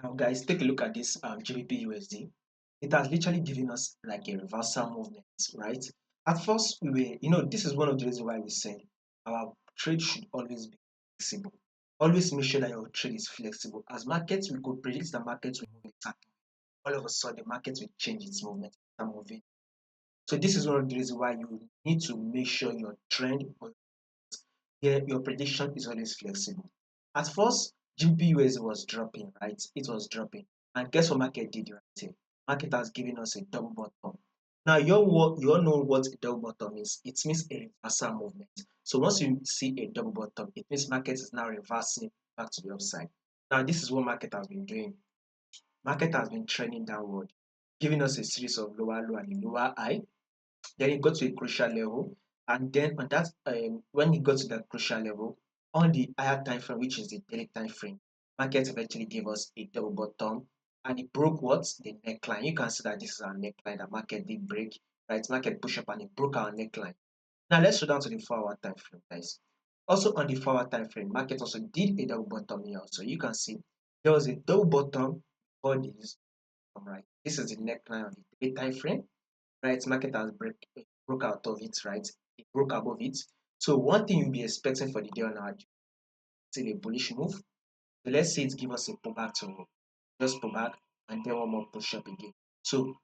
Now, guys, take a look at this GBP USD. It has literally given us like a reversal movement, right? At first, we were, this is one of the reasons why we say our trade should always be flexible. Always make sure that your trade is flexible. As markets, we could predict the markets will move exactly. All of a sudden, the market will change its movement and moving. So this is one of the reasons why you need to make sure your trend or your prediction is always flexible. At first, GBPUSD was dropping, right? It was dropping. And guess what market did right here? Market has given us a double bottom. Now, you all know what a double bottom is. It means a reversal movement. So once you see a double bottom, it means market is now reversing back to the upside. Now, this is what market has been doing. Market has been trending downward, giving us a series of lower low and lower high. Then it got to a crucial level, and then on that when it got to that crucial level, on the higher time frame, which is the daily time frame, market eventually gave us a double bottom, and it broke what the neckline. You can see that this is our neckline. The market did break, right? Market push up and it broke our neckline. Now let's go down to the 4-hour time frame, guys. Also on the 4-hour time frame, market also did a double bottom here. So you can see there was a double bottom for this. Right, this is the neckline on the daily time frame, right? Market has broke out of it, right? It broke above it. So one thing you'll be expecting for the day on our see a bullish move. So let's say it give us a pullback to just pull back and then one more push up again. So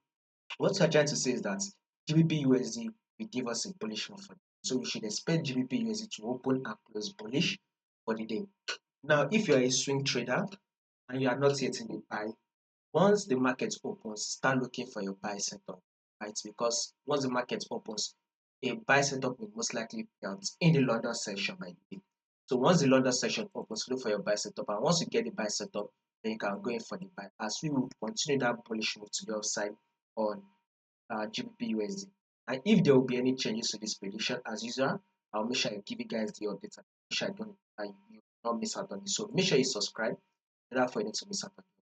what we're trying to say is that GBP USD will give us a bullish move for the day. So we should expect GBP USD to open and close bullish for the day. Now, if you're a swing trader and you are not yet in the buy, once the market opens, start looking for your buy setup, right? Because once the market opens, a buy setup will most likely be out in the London session by the way. So once the London session opens, look for your buy setup, and once you get the buy setup, then you can go in for the buy. As we will continue that bullish move to the upside on GBP USD. And if there will be any changes to this prediction, as usual, I'll make sure I give you guys the updates. And make sure you don't miss out on it. So make sure you subscribe in order for you not to miss out on it.